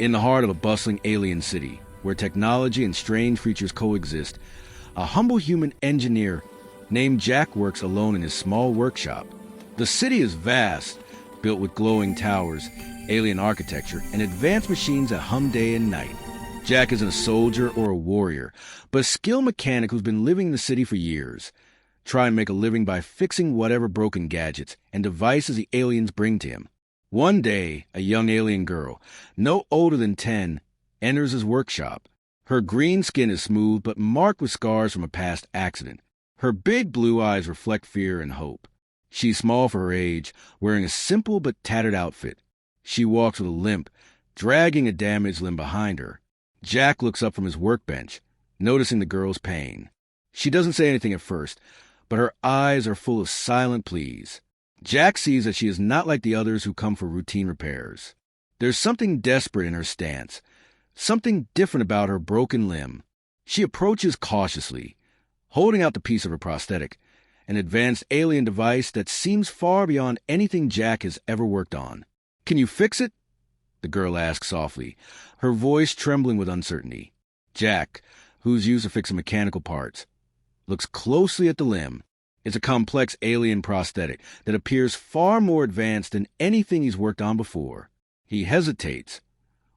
In the heart of a bustling alien city, where technology and strange creatures coexist, a humble human engineer named Jack works alone in his small workshop. The city is vast, built with glowing towers, alien architecture, and advanced machines that hum day and night. Jack isn't a soldier or a warrior, but a skilled mechanic who's been living in the city for years, trying to make a living by fixing whatever broken gadgets and devices the aliens bring to him. One day, a young alien girl, no older than 10, enters his workshop. Her green skin is smooth but marked with scars from a past accident. Her big blue eyes reflect fear and hope. She's small for her age, wearing a simple but tattered outfit. She walks with a limp, dragging a damaged limb behind her. Jack looks up from his workbench, noticing the girl's pain. She doesn't say anything at first, but her eyes are full of silent pleas. Jack sees that she is not like the others who come for routine repairs. There's something desperate in her stance, something different about her broken limb. She approaches cautiously, holding out the piece of her prosthetic, an advanced alien device that seems far beyond anything Jack has ever worked on. "Can you fix it?" the girl asks softly, her voice trembling with uncertainty. Jack, who's used to fixing mechanical parts, looks closely at the limb. It's a complex alien prosthetic that appears far more advanced than anything he's worked on before. He hesitates,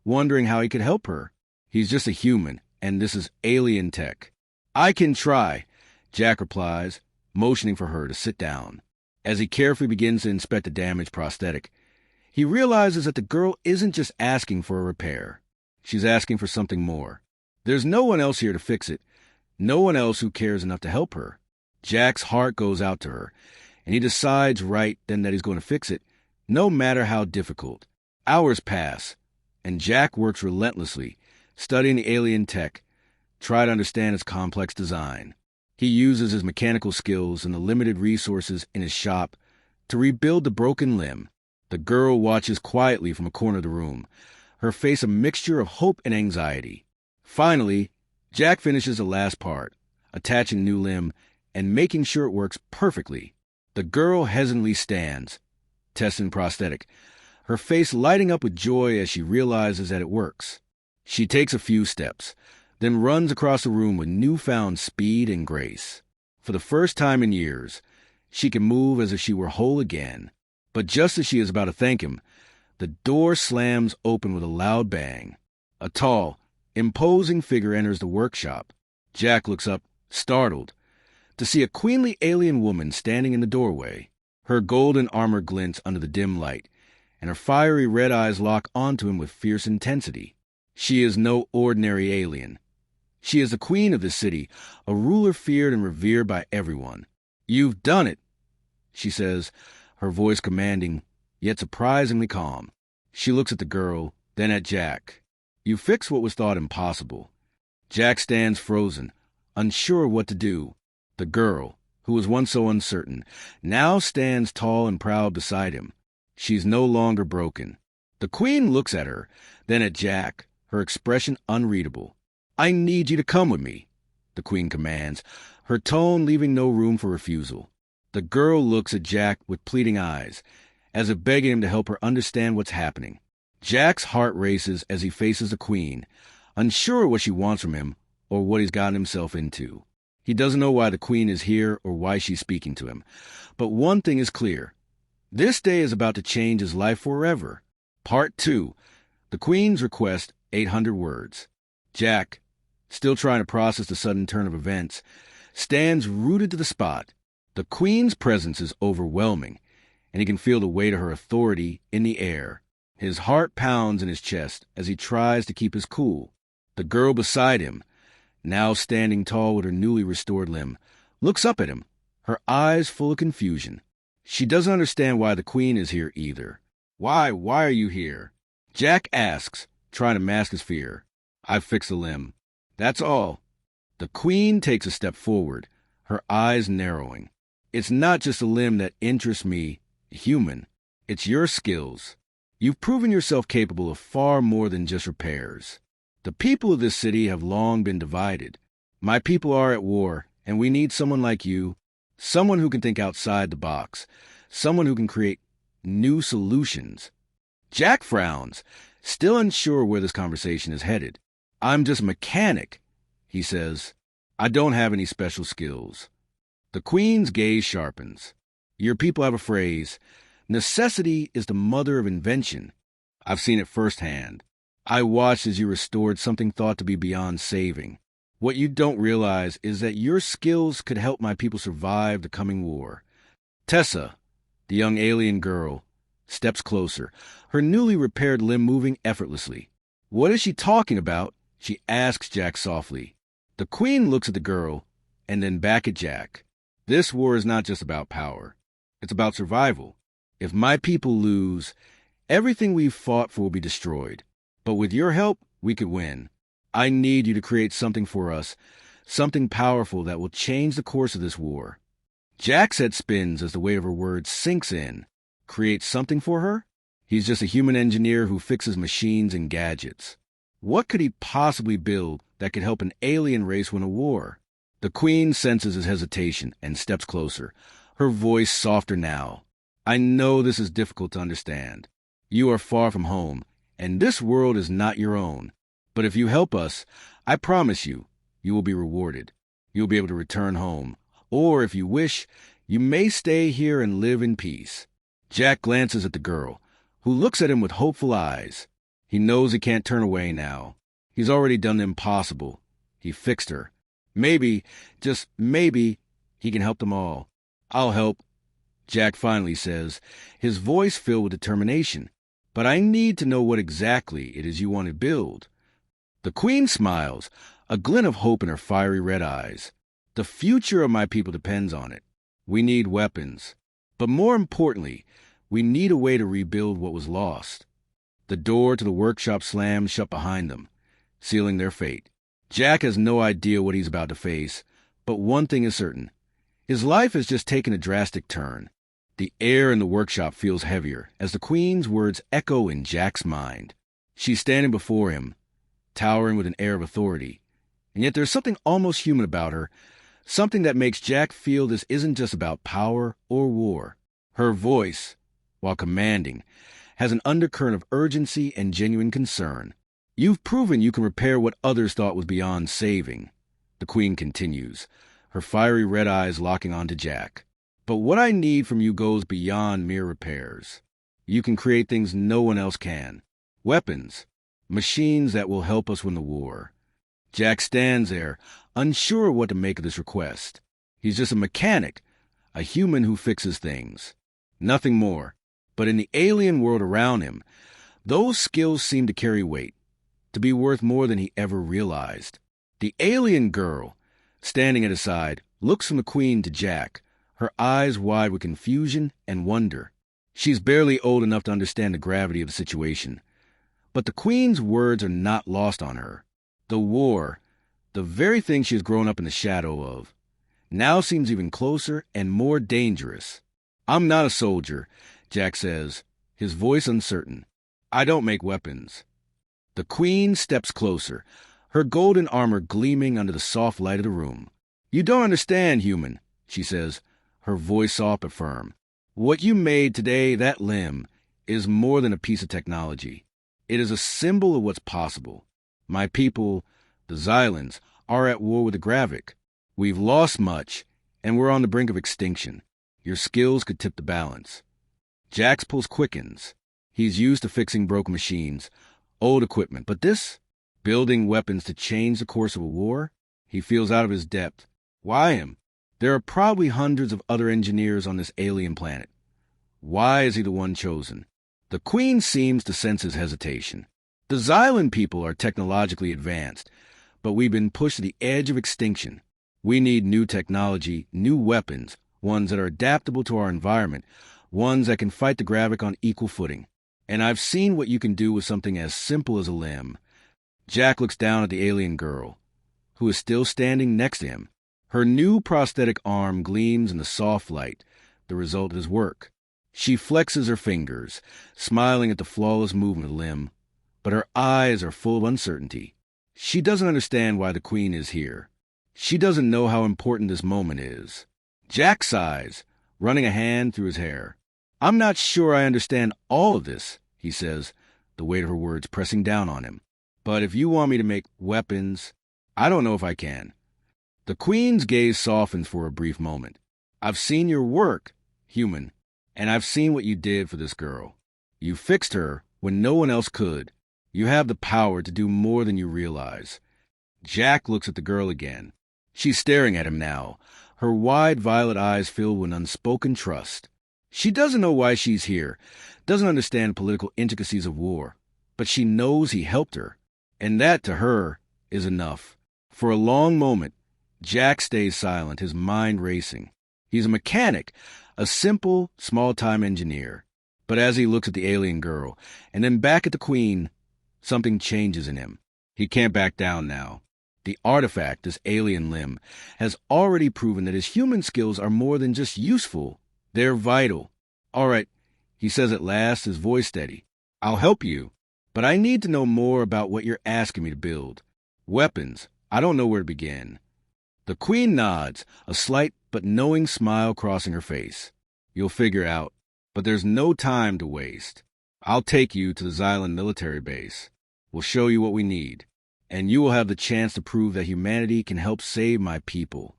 wondering how he could help her. He's just a human, and this is alien tech. "I can try," Jack replies, motioning for her to sit down. As he carefully begins to inspect the damaged prosthetic, he realizes that the girl isn't just asking for a repair. She's asking for something more. There's no one else here to fix it, no one else who cares enough to help her. Jack's heart goes out to her, and he decides right then that he's going to fix it, no matter how difficult. Hours pass, and Jack works relentlessly, studying the alien tech, trying to understand its complex design. He uses his mechanical skills and the limited resources in his shop to rebuild the broken limb. The girl watches quietly from a corner of the room, her face a mixture of hope and anxiety. Finally, Jack finishes the last part, attaching the new limb and making sure it works perfectly. The girl hesitantly stands, testing the prosthetic, her face lighting up with joy as she realizes that it works. She takes a few steps, then runs across the room with newfound speed and grace. For the first time in years, she can move as if she were whole again. But just as she is about to thank him, the door slams open with a loud bang. A tall, imposing figure enters the workshop. Jack looks up, startled, to see a queenly alien woman standing in the doorway. Her golden armor glints under the dim light, and her fiery red eyes lock onto him with fierce intensity. She is no ordinary alien. She is the queen of this city, a ruler feared and revered by everyone. "You've done it," she says, her voice commanding, yet surprisingly calm. She looks at the girl, then at Jack. "You fixed what was thought impossible." Jack stands frozen, unsure what to do. The girl, who was once so uncertain, now stands tall and proud beside him. She's no longer broken. The queen looks at her, then at Jack, her expression unreadable. "I need you to come with me," the queen commands, her tone leaving no room for refusal. The girl looks at Jack with pleading eyes, as if begging him to help her understand what's happening. Jack's heart races as he faces the queen, unsure what she wants from him or what he's gotten himself into. He doesn't know why the queen is here or why she's speaking to him. But one thing is clear. This day is about to change his life forever. Part 2. The Queen's Request, 800 words. Jack, still trying to process the sudden turn of events, stands rooted to the spot. The Queen's presence is overwhelming, and he can feel the weight of her authority in the air. His heart pounds in his chest as he tries to keep his cool. The girl beside him, now standing tall with her newly restored limb, looks up at him, her eyes full of confusion. She doesn't understand why the Queen is here either. Why are you here?" Jack asks, trying to mask his fear. "I've fixed the limb. That's all." The Queen takes a step forward, her eyes narrowing. "It's not just a limb that interests me, human. It's your skills. You've proven yourself capable of far more than just repairs. The people of this city have long been divided. My people are at war, and we need someone like you, someone who can think outside the box, someone who can create new solutions." Jack frowns, still unsure where this conversation is headed. I'm just a mechanic, he says. I don't have any special skills. The Queen's gaze sharpens. Your people have a phrase, necessity is the mother of invention. I've seen it firsthand. I watched as you restored something thought to be beyond saving. What you don't realize is that your skills could help my people survive the coming war. Tessa, the young alien girl, steps closer, her newly repaired limb moving effortlessly. What is she talking about? She asks Jack softly. The Queen looks at the girl, and then back at Jack. This war is not just about power. It's about survival. If my people lose, everything we've fought for will be destroyed. But with your help, we could win. I need you to create something for us, something powerful that will change the course of this war. Jack's head spins as the weight of her words sinks in. Create something for her? He's just a human engineer who fixes machines and gadgets. What could he possibly build that could help an alien race win a war? The Queen senses his hesitation and steps closer, her voice softer now. I know this is difficult to understand. You are far from home, and this world is not your own. But if you help us, I promise you, you will be rewarded. You'll be able to return home. Or, if you wish, you may stay here and live in peace. Jack glances at the girl, who looks at him with hopeful eyes. He knows he can't turn away now. He's already done the impossible. He fixed her. Maybe, just maybe, he can help them all. I'll help, Jack finally says, his voice filled with determination. But I need to know what exactly it is you want to build. The Queen smiles, a glint of hope in her fiery red eyes. The future of my people depends on it. We need weapons. But more importantly, we need a way to rebuild what was lost. The door to the workshop slams shut behind them, sealing their fate. Jack has no idea what he's about to face, but one thing is certain. His life has just taken a drastic turn. The air in the workshop feels heavier as the Queen's words echo in Jack's mind. She's standing before him, towering with an air of authority. And yet there's something almost human about her, something that makes Jack feel this isn't just about power or war. Her voice, while commanding, has an undercurrent of urgency and genuine concern. You've proven you can repair what others thought was beyond saving, the Queen continues, her fiery red eyes locking onto Jack. But what I need from you goes beyond mere repairs. You can create things no one else can. Weapons, machines that will help us win the war. Jack stands there, unsure what to make of this request. He's just a mechanic, a human who fixes things. Nothing more. But in the alien world around him, those skills seem to carry weight, to be worth more than he ever realized. The alien girl, standing at his side, looks from the Queen to Jack, her eyes wide with confusion and wonder. She's barely old enough to understand the gravity of the situation. But the Queen's words are not lost on her. The war, the very thing she has grown up in the shadow of, now seems even closer and more dangerous. I'm not a soldier, Jack says, his voice uncertain. I don't make weapons. The Queen steps closer, her golden armor gleaming under the soft light of the room. You don't understand, human, she says, her voice soft but firm. What you made today, that limb, is more than a piece of technology. It is a symbol of what's possible. My people, the Xylans, are at war with the Galactic. We've lost much, and we're on the brink of extinction. Your skills could tip the balance. Jack's pulse quickens. He's used to fixing broken machines, old equipment, but this, building weapons to change the course of a war, he feels out of his depth. Why him? There are probably hundreds of other engineers on this alien planet. Why is he the one chosen? The Queen seems to sense his hesitation. The Xylan people are technologically advanced, but we've been pushed to the edge of extinction. We need new technology, new weapons, ones that are adaptable to our environment, ones that can fight the Galactic on equal footing. And I've seen what you can do with something as simple as a limb. Jack looks down at the alien girl, who is still standing next to him. Her new prosthetic arm gleams in the soft light, the result of his work. She flexes her fingers, smiling at the flawless movement of the limb, but her eyes are full of uncertainty. She doesn't understand why the Queen is here. She doesn't know how important this moment is. Jack sighs, running a hand through his hair. I'm not sure I understand all of this, he says, the weight of her words pressing down on him. "But if you want me to make weapons, I don't know if I can." The Queen's gaze softens for a brief moment. "I've seen your work, human, and I've seen what you did for this girl. You fixed her when no one else could. You have the power to do more than you realize." Jack looks at the girl again. She's staring at him now, her wide violet eyes filled with unspoken trust. She doesn't know why she's here, doesn't understand political intricacies of war, but she knows he helped her, and that, to her, is enough. For a long moment, Jack stays silent, his mind racing. He's a mechanic, a simple, small-time engineer. But as he looks at the alien girl, and then back at the Queen, something changes in him. He can't back down now. The artifact, this alien limb, has already proven that his human skills are more than just useful. They're vital. "All right," he says at last, his voice steady. "I'll help you, but I need to know more about what you're asking me to build. Weapons, I don't know where to begin." The Queen nods, a slight but knowing smile crossing her face. "You'll figure out, but there's no time to waste. I'll take you to the Xylan military base. We'll show you what we need, and you will have the chance to prove that humanity can help save my people."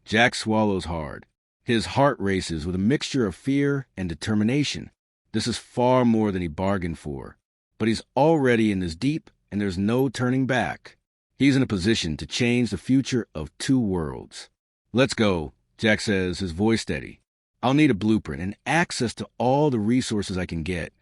Jack swallows hard. His heart races with a mixture of fear and determination. This is far more than he bargained for, but he's already in this deep, and there's no turning back. He's in a position to change the future of two worlds. "Let's go," Jack says, his voice steady. "I'll need a blueprint and access to all the resources I can get."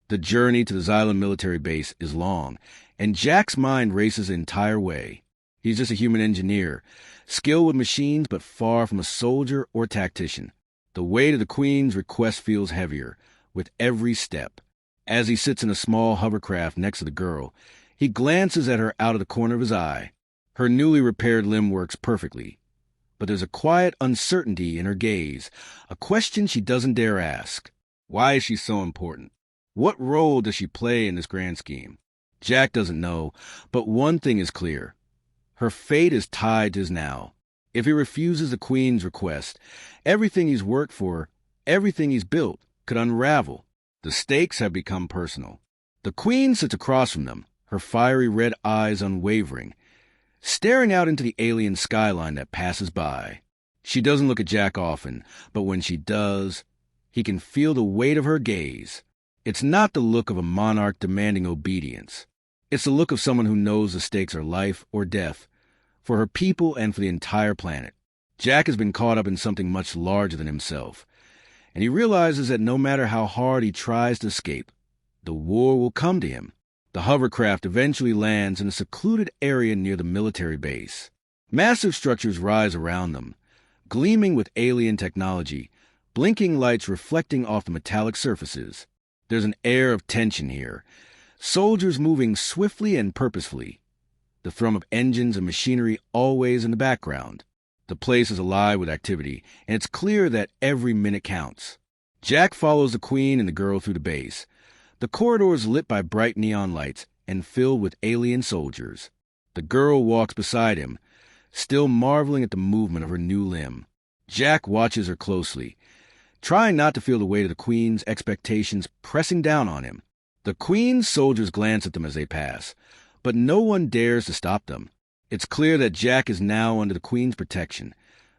The journey to the Xylan military base is long, and Jack's mind races the entire way. He's just a human engineer, skilled with machines but far from a soldier or tactician. The weight of the Queen's request feels heavier with every step. As he sits in a small hovercraft next to the girl, he glances at her out of the corner of his eye. Her newly repaired limb works perfectly, but there's a quiet uncertainty in her gaze, a question she doesn't dare ask. Why is she so important? What role does she play in this grand scheme? Jack doesn't know, but one thing is clear. Her fate is tied to his now. If he refuses the Queen's request, everything he's worked for, everything he's built, could unravel. The stakes have become personal. The Queen sits across from them, her fiery red eyes unwavering, staring out into the alien skyline that passes by. She doesn't look at Jack often, but when she does, he can feel the weight of her gaze. It's not the look of a monarch demanding obedience. It's the look of someone who knows the stakes are life or death, for her people and for the entire planet. Jack has been caught up in something much larger than himself, and he realizes that no matter how hard he tries to escape, the war will come to him. The hovercraft eventually lands in a secluded area near the military base. Massive structures rise around them, gleaming with alien technology, blinking lights reflecting off the metallic surfaces. There's an air of tension here, soldiers moving swiftly and purposefully, the thrum of engines and machinery always in the background. The place is alive with activity, and it's clear that every minute counts. Jack follows the Queen and the girl through the base. The corridor is lit by bright neon lights and filled with alien soldiers. The girl walks beside him, still marveling at the movement of her new limb. Jack watches her closely, trying not to feel the weight of the Queen's expectations pressing down on him. The Queen's soldiers glance at them as they pass, but no one dares to stop them. It's clear that Jack is now under the Queen's protection,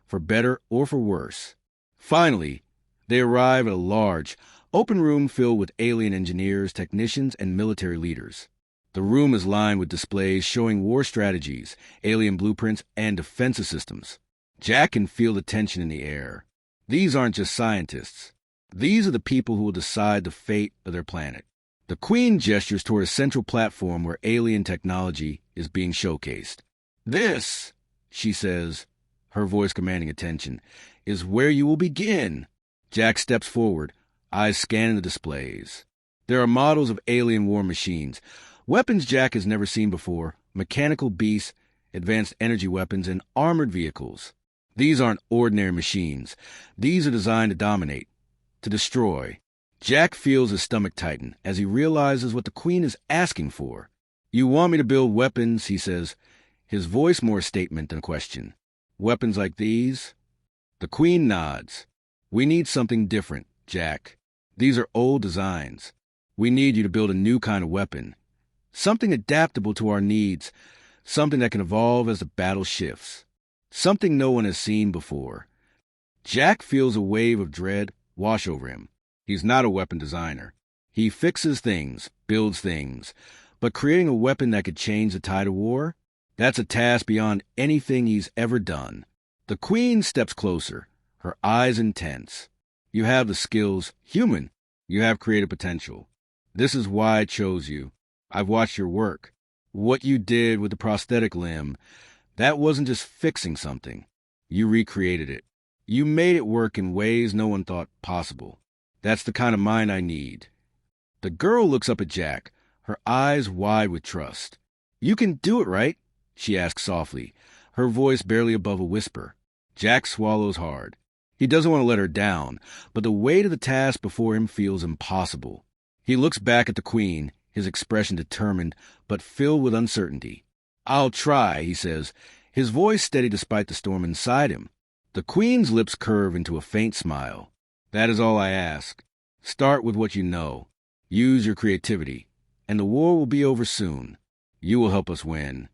for better or for worse. Finally, they arrive at a large, open room filled with alien engineers, technicians, and military leaders. The room is lined with displays showing war strategies, alien blueprints, and defensive systems. Jack can feel the tension in the air. These aren't just scientists. These are the people who will decide the fate of their planet. The Queen gestures toward a central platform where alien technology is being showcased. "This," she says, her voice commanding attention, "is where you will begin." Jack steps forward, eyes scanning the displays. There are models of alien war machines, weapons Jack has never seen before, mechanical beasts, advanced energy weapons, and armored vehicles. These aren't ordinary machines. These are designed to dominate, to destroy. Jack feels his stomach tighten as he realizes what the Queen is asking for. "You want me to build weapons," he says, his voice more a statement than a question. "Weapons like these?" The Queen nods. "We need something different, Jack. These are old designs. We need you to build a new kind of weapon. Something adaptable to our needs. Something that can evolve as the battle shifts. Something no one has seen before. Jack feels a wave of dread wash over him. He's not a weapon designer. He fixes things, builds things. But creating a weapon that could change the tide of war? That's a task beyond anything he's ever done. The Queen steps closer, her eyes intense. You have the skills, human. You have creative potential. This is why I chose you. I've watched your work. What you did with the prosthetic limb, that wasn't just fixing something. You recreated it. You made it work in ways no one thought possible. That's the kind of mind I need. The girl looks up at Jack, her eyes wide with trust. You can do it, right? She asks softly, her voice barely above a whisper. Jack swallows hard. He doesn't want to let her down, but the weight of the task before him feels impossible. He looks back at the Queen, his expression determined, but filled with uncertainty. I'll try, he says, his voice steady despite the storm inside him. The Queen's lips curve into a faint smile. That is all I ask. Start with what you know. Use your creativity, and the war will be over soon. You will help us win.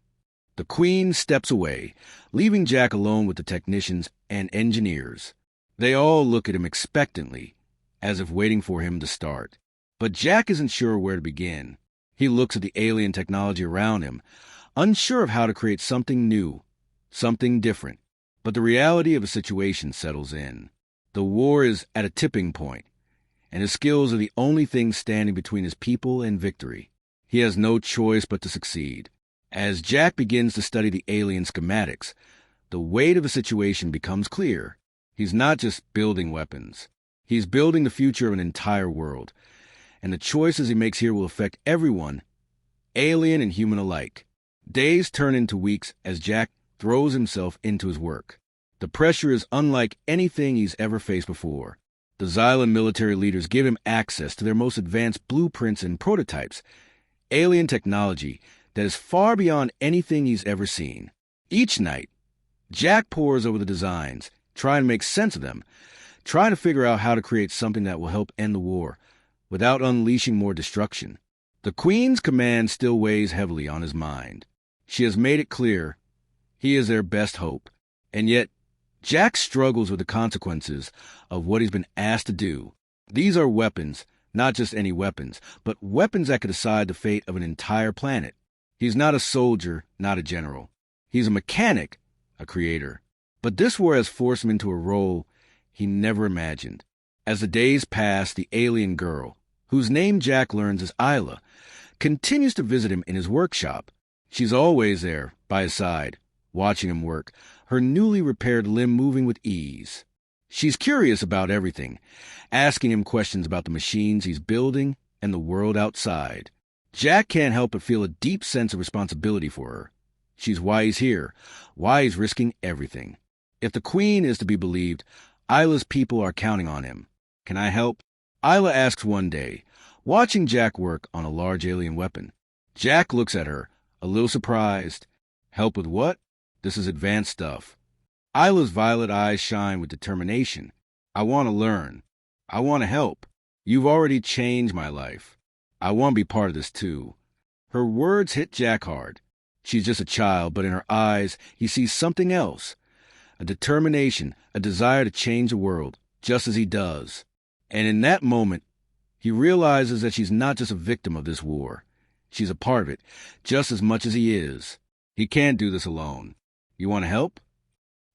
The Queen steps away, leaving Jack alone with the technicians and engineers. They all look at him expectantly, as if waiting for him to start. But Jack isn't sure where to begin. He looks at the alien technology around him, unsure of how to create something new, something different. But the reality of the situation settles in. The war is at a tipping point, and his skills are the only thing standing between his people and victory. He has no choice but to succeed. As Jack begins to study the alien schematics, the weight of the situation becomes clear. He's not just building weapons. He's building the future of an entire world, and the choices he makes here will affect everyone, alien and human alike. Days turn into weeks as Jack throws himself into his work. The pressure is unlike anything he's ever faced before. The Xylan military leaders give him access to their most advanced blueprints and prototypes, alien technology that is far beyond anything he's ever seen. Each night, Jack pores over the designs, trying to make sense of them, trying to figure out how to create something that will help end the war without unleashing more destruction. The Queen's command still weighs heavily on his mind. She has made it clear he is their best hope, and yet Jack struggles with the consequences of what he's been asked to do. These are weapons, not just any weapons, but weapons that could decide the fate of an entire planet. He's not a soldier, not a general. He's a mechanic, a creator. But this war has forced him into a role he never imagined. As the days pass, the alien girl, whose name Jack learns is Isla, continues to visit him in his workshop. She's always there, by his side, watching him work, her newly repaired limb moving with ease. She's curious about everything, asking him questions about the machines he's building and the world outside. Jack can't help but feel a deep sense of responsibility for her. She's why he's here, why he's risking everything. If the Queen is to be believed, Isla's people are counting on him. Can I help? Isla asks one day, watching Jack work on a large alien weapon. Jack looks at her, a little surprised. Help with what? This is advanced stuff. Isla's violet eyes shine with determination. I want to learn. I want to help. You've already changed my life. I want to be part of this too. Her words hit Jack hard. She's just a child, but in her eyes, he sees something else. A determination, a desire to change the world, just as he does. And in that moment, he realizes that she's not just a victim of this war. She's a part of it, just as much as he is. He can't do this alone. You want to help?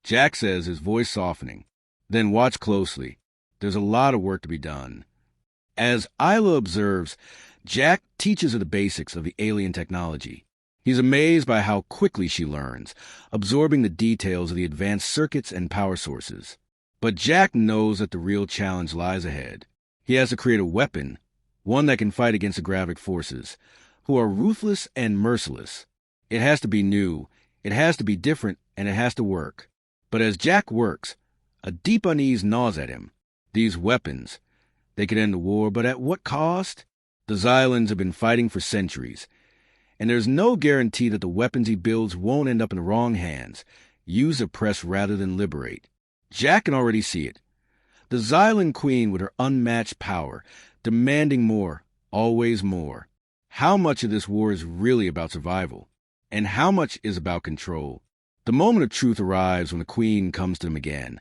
Jack says, his voice softening. Then watch closely. There's a lot of work to be done. As Isla observes, Jack teaches her the basics of the alien technology. He's amazed by how quickly she learns, absorbing the details of the advanced circuits and power sources. But Jack knows that the real challenge lies ahead. He has to create a weapon, one that can fight against the gravic forces, who are ruthless and merciless. It has to be new, it has to be different, and it has to work. But as Jack works, a deep unease gnaws at him. These weapons, they could end the war, but at what cost? The Xylans have been fighting for centuries, and there's no guarantee that the weapons he builds won't end up in the wrong hands, used to oppress rather than liberate. Jack can already see it. The Xylan Queen with her unmatched power, demanding more, always more. How much of this war is really about survival? And how much is about control? The moment of truth arrives when the Queen comes to him again,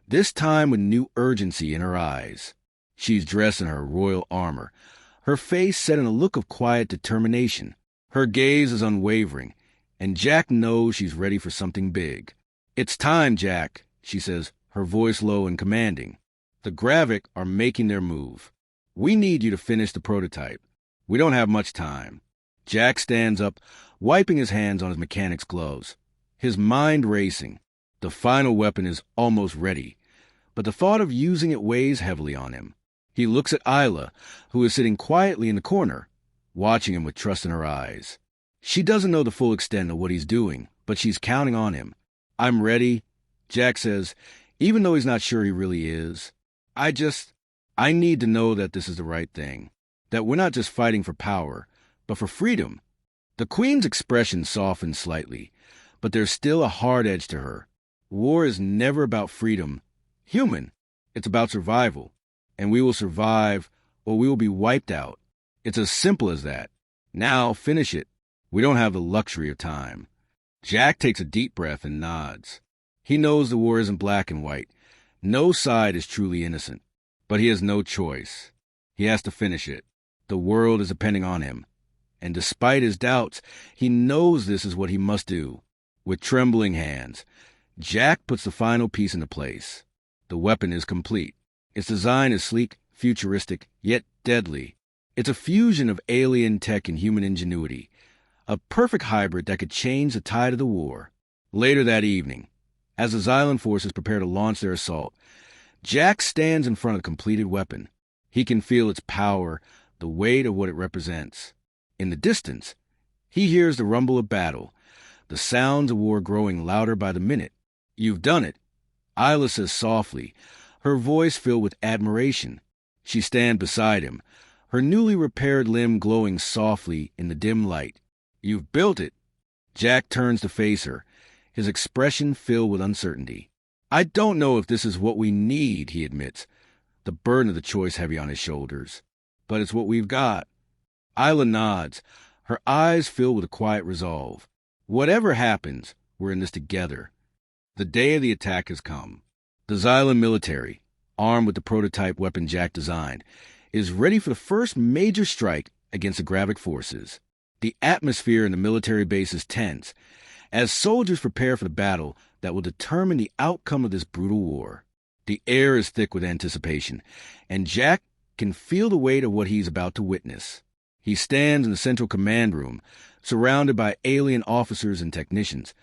this time with new urgency in her eyes. She's dressed in her royal armor, her face set in a look of quiet determination. Her gaze is unwavering, and Jack knows she's ready for something big. "It's time, Jack," she says, her voice low and commanding. "The Gravik are making their move. We need you to finish the prototype. We don't have much time." Jack stands up, wiping his hands on his mechanic's gloves, his mind racing. The final weapon is almost ready, but the thought of using it weighs heavily on him. He looks at Isla, who is sitting quietly in the corner, watching him with trust in her eyes. She doesn't know the full extent of what he's doing, but she's counting on him. "I'm ready," Jack says, even though he's not sure he really is. I need to know that this is the right thing, that we're not just fighting for power, but for freedom." The Queen's expression softens slightly, but there's still a hard edge to her. War is never about freedom. Human. It's about survival. And we will survive, or we will be wiped out. It's as simple as that. Now, finish it. We don't have the luxury of time. Jack takes a deep breath and nods. He knows the war isn't black and white. No side is truly innocent. But he has no choice. He has to finish it. The world is depending on him. And despite his doubts, he knows this is what he must do. With trembling hands, Jack puts the final piece into place. The weapon is complete. Its design is sleek, futuristic, yet deadly. It's a fusion of alien tech and human ingenuity, a perfect hybrid that could change the tide of the war. Later that evening, as the Xylan forces prepare to launch their assault, Jack stands in front of the completed weapon. He can feel its power, the weight of what it represents. In the distance, he hears the rumble of battle, the sounds of war growing louder by the minute. "You've done it," Isla says softly, her voice filled with admiration. She stands beside him, her newly repaired limb glowing softly in the dim light. "You've built it." Jack turns to face her, his expression filled with uncertainty. "I don't know if this is what we need," he admits, the burden of the choice heavy on his shoulders. "But it's what we've got." Isla nods, her eyes filled with a quiet resolve. Whatever happens, we're in this together. The day of the attack has come. The Xylan military, armed with the prototype weapon Jack designed, is ready for the first major strike against the Gravik forces. The atmosphere in the military base is tense, as soldiers prepare for the battle that will determine the outcome of this brutal war. The air is thick with anticipation, and Jack can feel the weight of what he's about to witness. He stands in the central command room, surrounded by alien officers and technicians,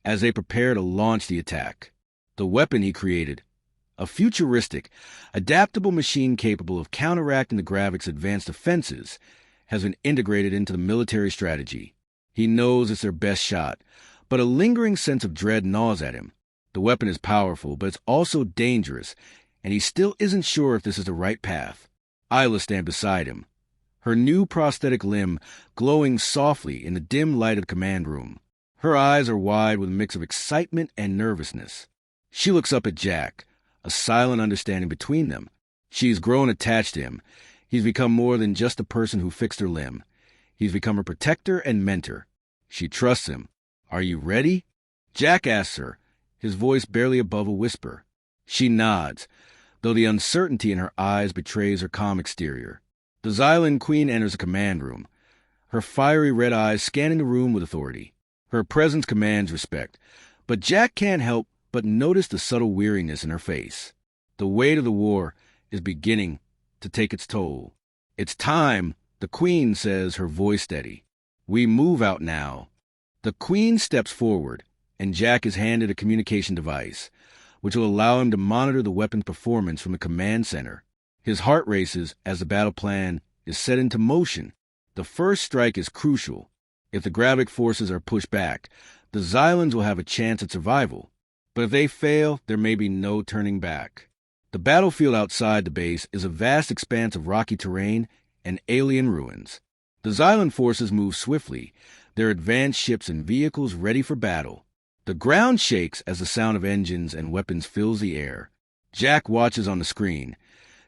as they prepare to launch the attack. The weapon he created, a futuristic, adaptable machine capable of counteracting the Gravik's advanced defenses, has been integrated into the military strategy. He knows it's their best shot, but a lingering sense of dread gnaws at him. The weapon is powerful, but it's also dangerous, and he still isn't sure if this is the right path. Isla stands beside him, her new prosthetic limb glowing softly in the dim light of the command room. Her eyes are wide with a mix of excitement and nervousness. She looks up at Jack, a silent understanding between them. She's grown attached to him. He's become more than just a person who fixed her limb. He's become her protector and mentor. She trusts him. "Are you ready?" Jack asks her, his voice barely above a whisper. She nods, though the uncertainty in her eyes betrays her calm exterior. The Xylan Queen enters the command room, her fiery red eyes scanning the room with authority. Her presence commands respect, but Jack can't help but notice the subtle weariness in her face. The weight of the war is beginning to take its toll. "It's time," the Queen says, her voice steady. "We move out now." The Queen steps forward, and Jack is handed a communication device, which will allow him to monitor the weapon's performance from the command center. His heart races as the battle plan is set into motion. The first strike is crucial. If the Gravik forces are pushed back, the Xylans will have a chance at survival. But if they fail, there may be no turning back. The battlefield outside the base is a vast expanse of rocky terrain and alien ruins. The Xylan forces move swiftly, their advanced ships and vehicles ready for battle. The ground shakes as the sound of engines and weapons fills the air. Jack watches on the screen,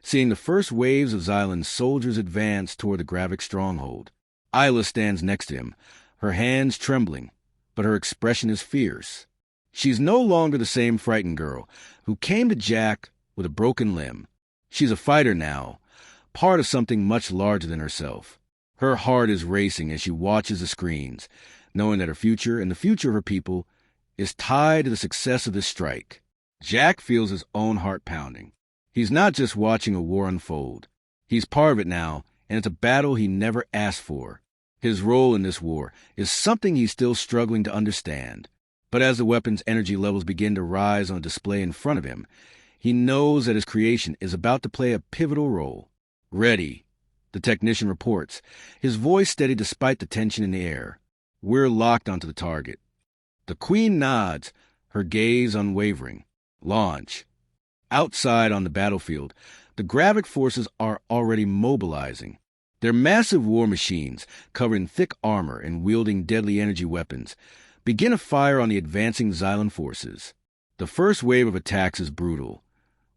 seeing the first waves of Xylan's soldiers advance toward the Gravik stronghold. Isla stands next to him, her hands trembling, but her expression is fierce. She's no longer the same frightened girl who came to Jack with a broken limb. She's a fighter now, part of something much larger than herself. Her heart is racing as she watches the screens, knowing that her future and the future of her people is tied to the success of this strike. Jack feels his own heart pounding. He's not just watching a war unfold. He's part of it now, and it's a battle he never asked for. His role in this war is something he's still struggling to understand. But as the weapon's energy levels begin to rise on a display in front of him, he knows that his creation is about to play a pivotal role. "Ready," the technician reports, his voice steady despite the tension in the air. "We're locked onto the target." The Queen nods, her gaze unwavering. "Launch." Outside on the battlefield, the Gravik forces are already mobilizing. Their massive war machines, covered in thick armor and wielding deadly energy weapons, begin a fire on the advancing Xylan forces. The first wave of attacks is brutal,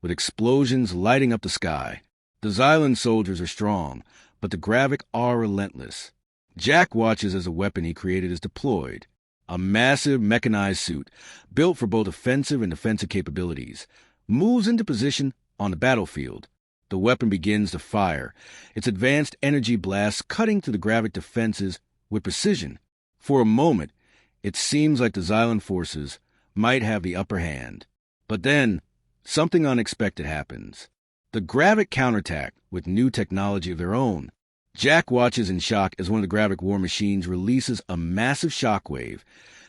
with explosions lighting up the sky. The Xylan soldiers are strong, but the Gravik are relentless. Jack watches as a weapon he created is deployed. A massive mechanized suit, built for both offensive and defensive capabilities, moves into position on the battlefield. The weapon begins to fire, its advanced energy blasts cutting through the Gravik defenses with precision. For a moment, it seems like the Xylan forces might have the upper hand. But then, something unexpected happens. The Gravik counterattack with new technology of their own. Jack watches in shock as one of the Gravik war machines releases a massive shockwave,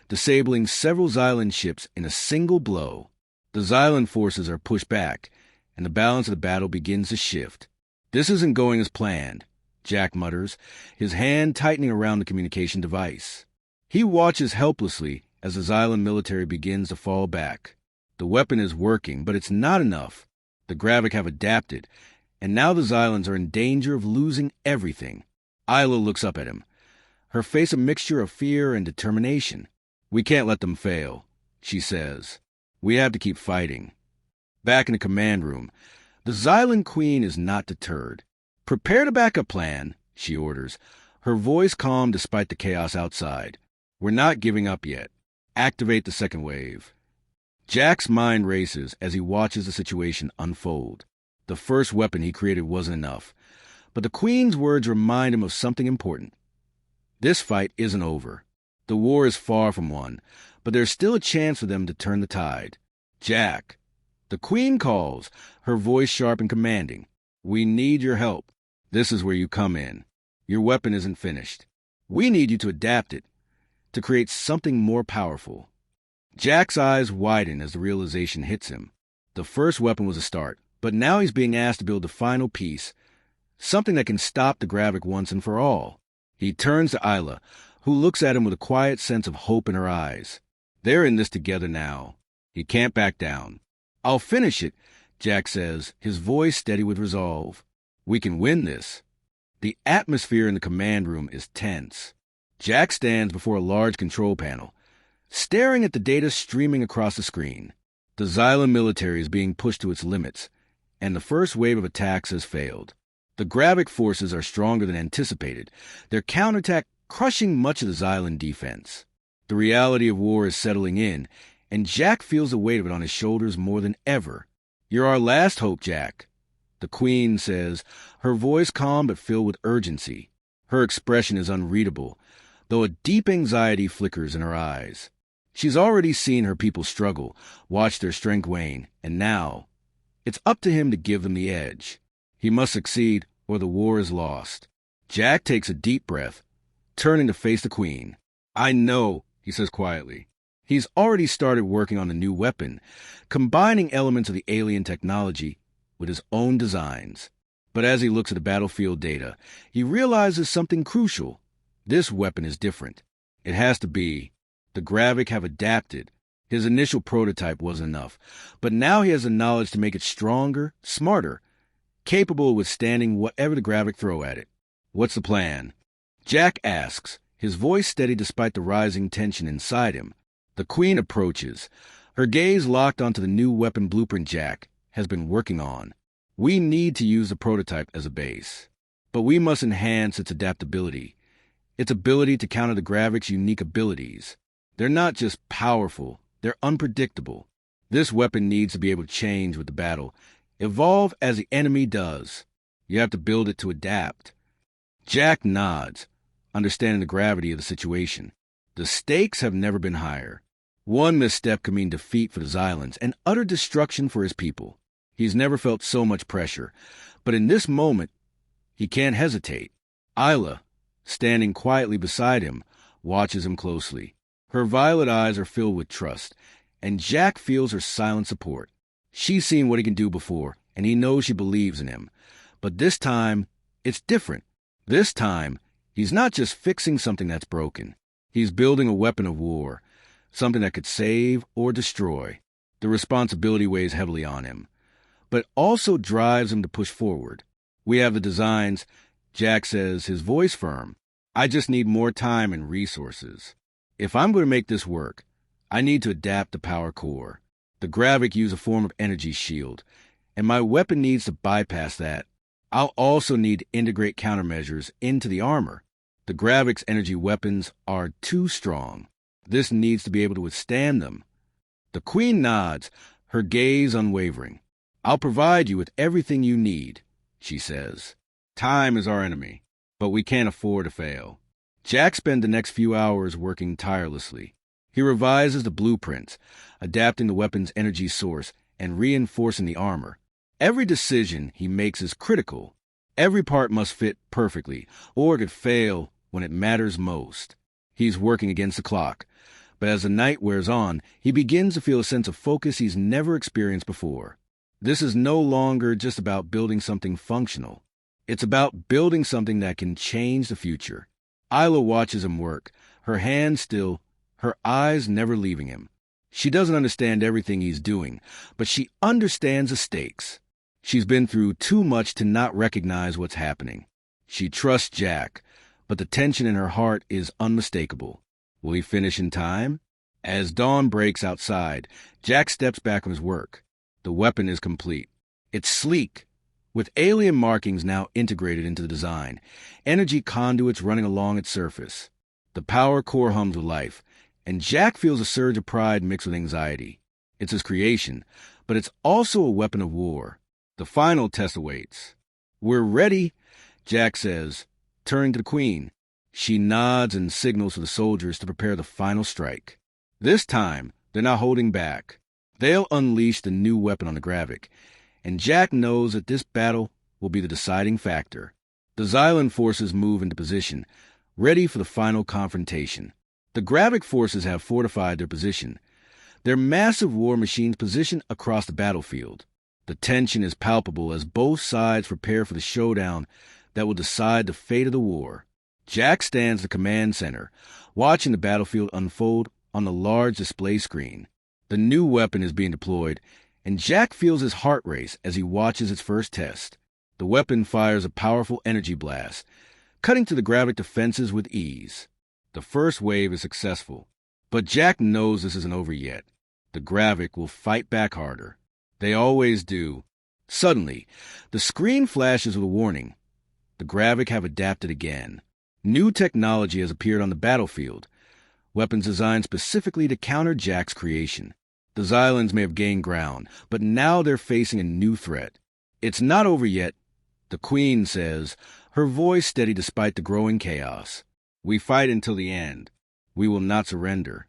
disabling several Xylan ships in a single blow. The Xylan forces are pushed back, and the balance of the battle begins to shift. "This isn't going as planned," Jack mutters, his hand tightening around the communication device. He watches helplessly as the Xylan military begins to fall back. The weapon is working, but it's not enough. The Gravik have adapted, and now the Xylans are in danger of losing everything. Isla looks up at him, her face a mixture of fear and determination. "We can't let them fail," she says. "We have to keep fighting." Back in the command room, the Xylan Queen is not deterred. "Prepare the backup plan," she orders, her voice calm despite the chaos outside. "We're not giving up yet. Activate the second wave." Jack's mind races as he watches the situation unfold. The first weapon he created wasn't enough, but the Queen's words remind him of something important. This fight isn't over. The war is far from won, but there's still a chance for them to turn the tide. "Jack," the Queen calls, her voice sharp and commanding. "We need your help. This is where you come in. Your weapon isn't finished. We need you to adapt it, to create something more powerful." Jack's eyes widen as the realization hits him. The first weapon was a start, but now he's being asked to build the final piece, something that can stop the Gravik once and for all. He turns to Isla, who looks at him with a quiet sense of hope in her eyes. They're in this together now. He can't back down. "I'll finish it," Jack says, his voice steady with resolve. "We can win this." The atmosphere in the command room is tense. Jack stands before a large control panel, staring at the data streaming across the screen. The Xylan military is being pushed to its limits, and the first wave of attacks has failed. The Gravik forces are stronger than anticipated, their counterattack crushing much of the Xylan defense. The reality of war is settling in, and Jack feels the weight of it on his shoulders more than ever. "You're our last hope, Jack," the Queen says, her voice calm but filled with urgency. Her expression is unreadable, though a deep anxiety flickers in her eyes. She's already seen her people struggle, watched their strength wane, and now it's up to him to give them the edge. He must succeed, or the war is lost. Jack takes a deep breath, turning to face the Queen. "I know," he says quietly. He's already started working on the new weapon, combining elements of the alien technology with his own designs. But as he looks at the battlefield data, he realizes something crucial. This weapon is different. It has to be. The Gravik have adapted. His initial prototype wasn't enough, but now he has the knowledge to make it stronger, smarter, capable of withstanding whatever the Gravik throw at it. "What's the plan?" Jack asks, his voice steady despite the rising tension inside him. The Queen approaches, her gaze locked onto the new weapon blueprint Jack has been working on. We need to use the prototype as a base, but we must enhance its adaptability, its ability to counter the Gravik's unique abilities. They're not just powerful, they're unpredictable. This weapon needs to be able to change with the battle, evolve as the enemy does. You have to build it to adapt. Jack nods, understanding the gravity of the situation. The stakes have never been higher. One misstep could mean defeat for the Xylans and utter destruction for his people. He's never felt so much pressure, but in this moment, he can't hesitate. Isla, standing quietly beside him, watches him closely. Her violet eyes are filled with trust, and Jack feels her silent support. She's seen what he can do before, and he knows she believes in him. But this time, it's different. This time, he's not just fixing something that's broken. He's building a weapon of war, something that could save or destroy. The responsibility weighs heavily on him, but also drives him to push forward. We have the designs, Jack says, his voice firm. I just need more time and resources. If I'm going to make this work, I need to adapt the power core. The Gravik use a form of energy shield, and my weapon needs to bypass that. I'll also need to integrate countermeasures into the armor. The Gravik's energy weapons are too strong. This needs to be able to withstand them. The Queen nods, her gaze unwavering. I'll provide you with everything you need, she says. Time is our enemy, but we can't afford to fail. Jack spends the next few hours working tirelessly. He revises the blueprints, adapting the weapon's energy source and reinforcing the armor. Every decision he makes is critical. Every part must fit perfectly, or it could fail when it matters most. He's working against the clock, but as the night wears on, he begins to feel a sense of focus he's never experienced before. This is no longer just about building something functional. It's about building something that can change the future. Isla watches him work, her hands still, her eyes never leaving him. She doesn't understand everything he's doing, but she understands the stakes. She's been through too much to not recognize what's happening. She trusts Jack, but the tension in her heart is unmistakable. Will he finish in time? As dawn breaks outside, Jack steps back from his work. The weapon is complete. It's sleek, with alien markings now integrated into the design, energy conduits running along its surface. The power core hums with life, and Jack feels a surge of pride mixed with anxiety. It's his creation, but it's also a weapon of war. The final test awaits. We're ready, Jack says, turning to the Queen. She nods and signals to the soldiers to prepare the final strike. This time, they're not holding back. They'll unleash the new weapon on the Gravik, and Jack knows that this battle will be the deciding factor. The Xylan forces move into position, ready for the final confrontation. The Gravik forces have fortified their position. Their massive war machines position across the battlefield. The tension is palpable as both sides prepare for the showdown that will decide the fate of the war. Jack stands at the command center, watching the battlefield unfold on the large display screen. The new weapon is being deployed, and Jack feels his heart race as he watches its first test. The weapon fires a powerful energy blast, cutting to the Gravik defenses with ease. The first wave is successful, but Jack knows this isn't over yet. The Gravik will fight back harder. They always do. Suddenly, the screen flashes with a warning. The Gravik have adapted again. New technology has appeared on the battlefield, weapons designed specifically to counter Jack's creation. The Xylans may have gained ground, but now they're facing a new threat. It's not over yet, the Queen says, her voice steady despite the growing chaos. We fight until the end. We will not surrender.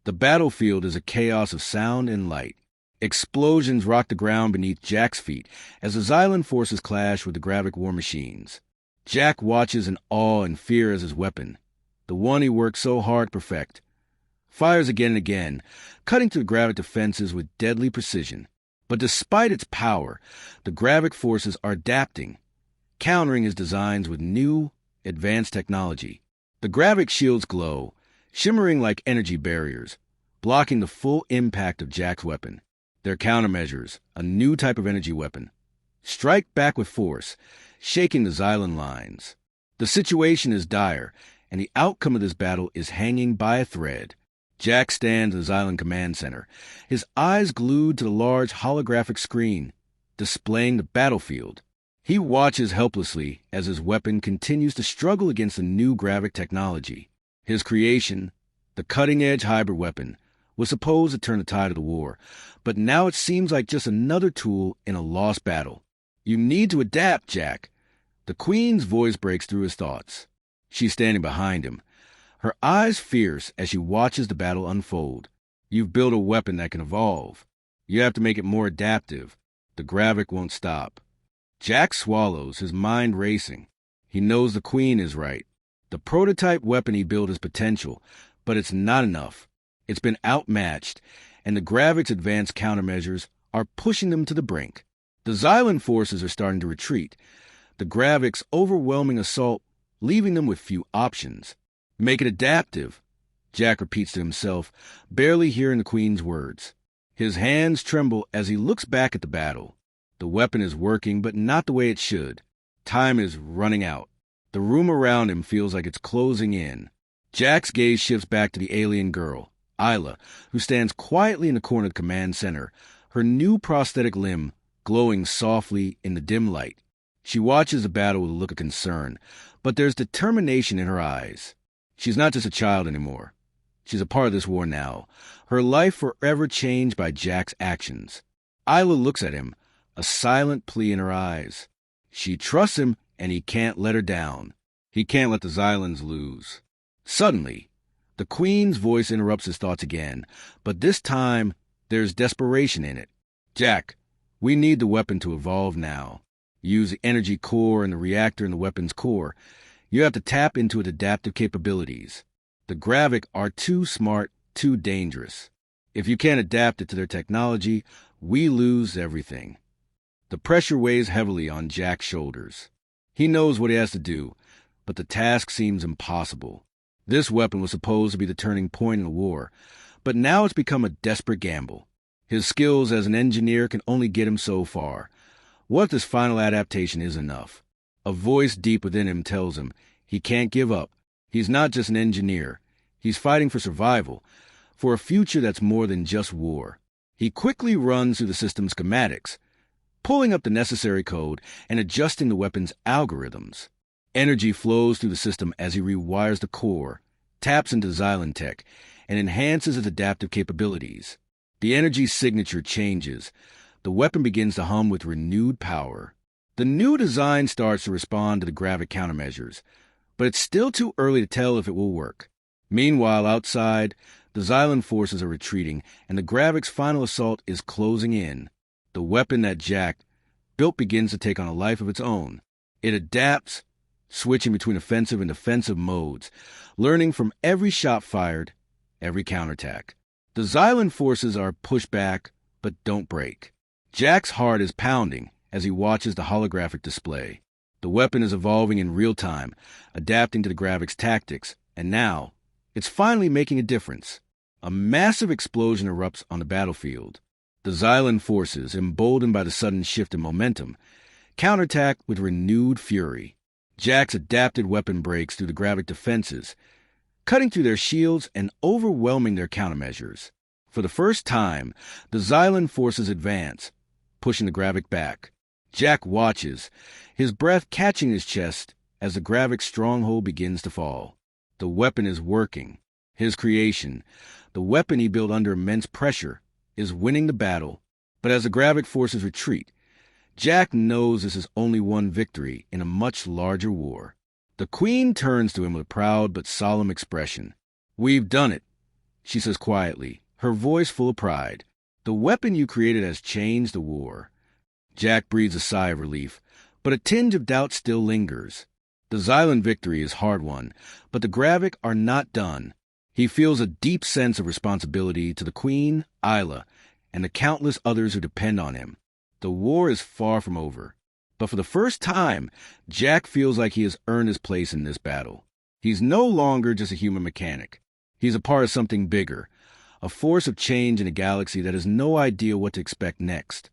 The battlefield is a chaos of sound and light. Explosions rock the ground beneath Jack's feet as the Xylan forces clash with the Gravik war machines. Jack watches in awe and fear as his weapon, the one he worked so hard to perfect, fires again and again, cutting through the Gravik defenses with deadly precision. But despite its power, the Gravik forces are adapting, countering his designs with new, advanced technology. The Gravik shields glow, shimmering like energy barriers, blocking the full impact of Jack's weapon. Their countermeasures, a new type of energy weapon, strike back with force, shaking the Xylan lines. The situation is dire, and the outcome of this battle is hanging by a thread. Jack stands in the Xylan command center, his eyes glued to the large holographic screen. displaying the battlefield. He watches helplessly as his weapon continues to struggle against the new gravic technology. His creation, the cutting-edge hybrid weapon, was supposed to turn the tide of the war, but now it seems like just another tool in a lost battle. You need to adapt, Jack. The Queen's voice breaks through his thoughts. She's standing behind him, her eyes fierce as she watches the battle unfold. You've built a weapon that can evolve. You have to make it more adaptive. The gravic won't stop. Jack swallows, his mind racing. He knows the Queen is right. The prototype weapon he built has potential, but it's not enough. It's been outmatched, and the gravic's advanced countermeasures are pushing them to the brink. The Xylan forces are starting to retreat, the gravic's overwhelming assault leaving them with few options. Make it adaptive, Jack repeats to himself, barely hearing the Queen's words. His hands tremble as he looks back at the battle. The weapon is working, but not the way it should. Time is running out. The room around him feels like it's closing in. Jack's gaze shifts back to the alien girl, Isla, who stands quietly in the corner of the command center, her new prosthetic limb glowing softly in the dim light. She watches the battle with a look of concern, but there's determination in her eyes. She's not just a child anymore. She's a part of this war now, her life forever changed by Jack's actions. Isla looks at him, a silent plea in her eyes. She trusts him, and he can't let her down. He can't let the Xylans lose. Suddenly, the Queen's voice interrupts his thoughts again, but this time there's desperation in it. Jack, we need the weapon to evolve now. Use the energy core and the reactor in the weapon's core. You have to tap into its adaptive capabilities. The gravic are too smart, too dangerous. If you can't adapt it to their technology, we lose everything. The pressure weighs heavily on Jack's shoulders. He knows what he has to do, but the task seems impossible. This weapon was supposed to be the turning point in the war, but now it's become a desperate gamble. His skills as an engineer can only get him so far. What if this final adaptation is enough? A voice deep within him tells him he can't give up. He's not just an engineer. He's fighting for survival, for a future that's more than just war. He quickly runs through the system's schematics, pulling up the necessary code and adjusting the weapon's algorithms. Energy flows through the system as he rewires the core, taps into Xylan tech, and enhances its adaptive capabilities. The energy signature changes. The weapon begins to hum with renewed power. The new design starts to respond to the gravic countermeasures, but it's still too early to tell if it will work. Meanwhile, outside, the Xylan forces are retreating, and the gravic's final assault is closing in. The weapon that Jack built begins to take on a life of its own. It adapts, switching between offensive and defensive modes, learning from every shot fired, every counterattack. The Xylan forces are pushed back, but don't break. Jack's heart is pounding as he watches the holographic display. The weapon is evolving in real time, adapting to the gravic's tactics, and now, it's finally making a difference. A massive explosion erupts on the battlefield. The Xylan forces, emboldened by the sudden shift in momentum, counterattack with renewed fury. Jack's adapted weapon breaks through the gravic defenses, cutting through their shields and overwhelming their countermeasures. For the first time, the Xylan forces advance, pushing the gravic back. Jack watches, his breath catching his chest as the gravic's stronghold begins to fall. The weapon is working. His creation, the weapon he built under immense pressure, is winning the battle. But as the gravic forces retreat, Jack knows this is only one victory in a much larger war. The Queen turns to him with a proud but solemn expression. "We've done it," she says quietly, her voice full of pride. "The weapon you created has changed the war." Jack breathes a sigh of relief, but a tinge of doubt still lingers. The Xylan victory is hard-won, but the gravic are not done. He feels a deep sense of responsibility to the Queen, Isla, and the countless others who depend on him. The war is far from over, but for the first time, Jack feels like he has earned his place in this battle. He's no longer just a human mechanic. He's a part of something bigger, a force of change in a galaxy that has no idea what to expect next.